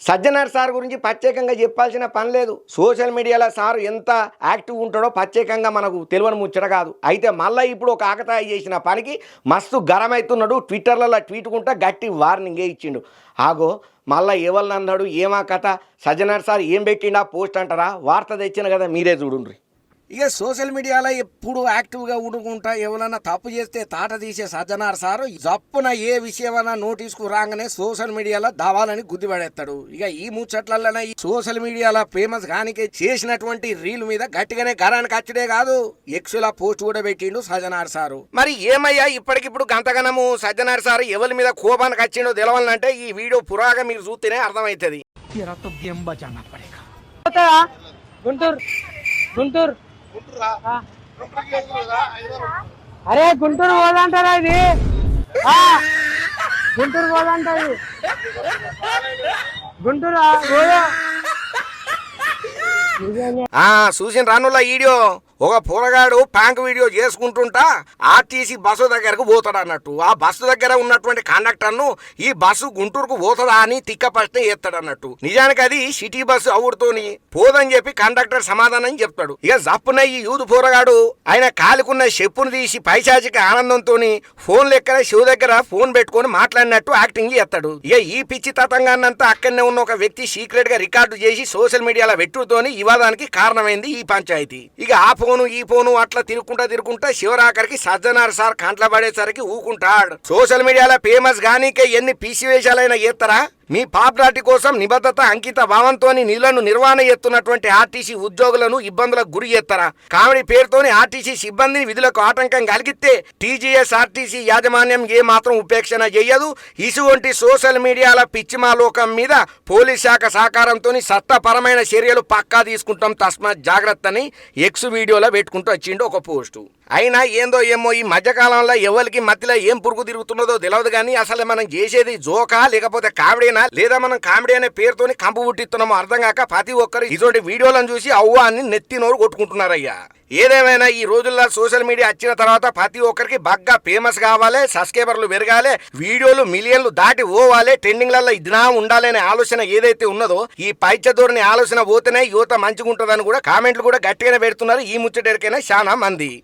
Sajjanar sir గురించి ప్రత్యేకంగా చెప్పాల్సిన పని లేదు. సోషల్ మీడియాలో సార్ ఎంత యాక్టివ్ ఉంటాడో ప్రత్యేకంగా మనకు తెలియని ముచ్చట కాదు. అయితే మళ్ళీ ఇప్పుడు ఒక ఆకతాయి చేసిన పనికి మస్తు గరమవుతున్నాడు. ట్విట్టర్లలో ట్వీట్కుంటా గట్టి వార్నింగే ఇచ్చిండు. ఆగో మళ్ళీ ఎవరిని అన్నాడు, ఏమా కథ, సజ్జనార్ సార్ ఏం పెట్టిండా పోస్ట్ అంటారా? వార్త తెచ్చిన కదా, మీరే చూడుండ్రి. ఇక సోషల్ మీడియాలో ఎప్పుడు యాక్టివ్గా ఉండుకుంటా ఎవరన్నా తప్పు చేస్తే తాట తీసే సజ్జనార్ సారు జప్పున ఏ విషయమైనా నోటీస్కు రాగానే సోషల్ మీడియాలో దావాలని గుద్దిపడేస్తాడు. ఇక ఈ ముచ్చట్లలోనే ఈ సోషల్ మీడియాలో ఫేమస్ కానికే చేసినటువంటి రీల్ మీద గట్టిగానే గరానికి వచ్చడే కాదు, ఎక్స్ల పోస్ట్ కూడా పెట్టిండు సజ్జనార్ సారు. మరి ఏమయ్యా ఇప్పటికిప్పుడు గంతగనము సజ్జనార్ సారు ఎవరి మీద కోపానికి వచ్చిండో తెలవాలంటే ఈ వీడియో పురాగా మీరు చూస్తేనే అర్థమవుతుంది. గుంటూరు అరే గుంటూరు పోదంటారా ఇది? గుంటూరు పోదంటది గుంటూరు చూసిన రానుల వీడియో ఒక పోరగాడు ప్యాంక్ వీడియో చేసుకుంటుంటా ఆర్టీసీ బస్సు దగ్గరకు పోతాడు అన్నట్టు. ఆ బస్సు దగ్గర ఉన్నటువంటి కండక్టర్ ను ఈ బస్సు గుంటూరుకు పోతుందా అని తిక్క ప్రశ్న చేస్తాడు అన్నట్టు. నిజానికి అది సిటీ బస్సు అవుడుతోని పోదని చెప్పి కండక్టర్ సమాధానం చెప్తాడు. ఇక జప్పున ఈ యూదు పోరగాడు ఆయన కాలుకున్న చెప్పును తీసి పైశాచిక ఆనందంతో ఫోన్ లెక్కన శివ దగ్గర ఫోన్ పెట్టుకొని మాట్లాడినట్టు యాక్టింగ్ చేస్తాడు. ఇక ఈ పిచ్చి తతంగాన్నంతా అక్కడనే ఉన్న ఒక వ్యక్తి సీక్రెట్ గా రికార్డు చేసి సోషల్ మీడియాలో పెట్టుతోని వివాదానికి కారణమైంది ఈ పంచాయతీ. ఇక ఆ ఫోను ఈ ఫోను అట్లా తిరుగుకుంటా శివరాకరికి సజ్జనార్ సార్ కంట్ల పడేసరికి ఊకుంటాడు. సోషల్ మీడియాలో ఫేమస్ గానీకే ఎన్ని పీసివేషాలైనా చేస్తారా? మీ పాపులారిటీ కోసం నిబద్ధత అంకిత భావంతో నీళ్లను నిర్వహణ చేస్తున్నటువంటి ఆర్టీసీ ఉద్యోగులను ఇబ్బందులకు గురి చేస్తారా? కామెడీ పేరుతోని ఆర్టీసీ సిబ్బందిని విధులకు ఆటంకం కలిగితే టీజీఎస్ ఆర్టీసీ యాజమాన్యం ఏ మాత్రం ఉపేక్షణ చేయదు. ఇటువంటి సోషల్ మీడియాల పిచ్చిమాలోకం మీద పోలీస్ శాఖ సహకారంతో చట్టపరమైన చర్యలు పక్కా తీసుకుంటాం, తస్మాత్ జాగ్రత్త అని ఎక్స్ వీడియోలో పెట్టుకుంటూ వచ్చిండు ఒక పోస్టు. అయినా ఏందో ఏమో ఈ మధ్యకాలంలో ఎవరికి మధ్యలో ఏం పురుగు తిరుగుతున్నదో తెలియదు కానీ అసలు మనం చేసేది జోకా లేకపోతే కామెడీనా, లేదా మనం కామెడీ అనే పేరుతోని కంపు పుట్టిస్తున్నామో అర్థం కాక ప్రతి ఒక్కరు ఇటువంటి వీడియోలను చూసి అవ్వా అని నెత్తి నోరు కొట్టుకుంటున్నారయ్యా. ఏదేమైనా ఈ రోజుల్లో సోషల్ మీడియా వచ్చిన తర్వాత ప్రతి ఒక్కరికి బాగా ఫేమస్ కావాలి, సబ్స్క్రైబర్లు పెరగాలి, వీడియోలు మిలియన్లు దాటి పోవాలి, ట్రెండింగ్లలో ఇదినా ఉండాలి అనే ఆలోచన ఏదైతే ఉన్నదో ఈ పైచదోరిని ఆలోచన పోతేనే యువత మంచిగా ఉంటుందని కూడా కామెంట్లు కూడా గట్టిగానే పెడుతున్నారు ఈ ముచ్చటెరికైనా చాలా మంది.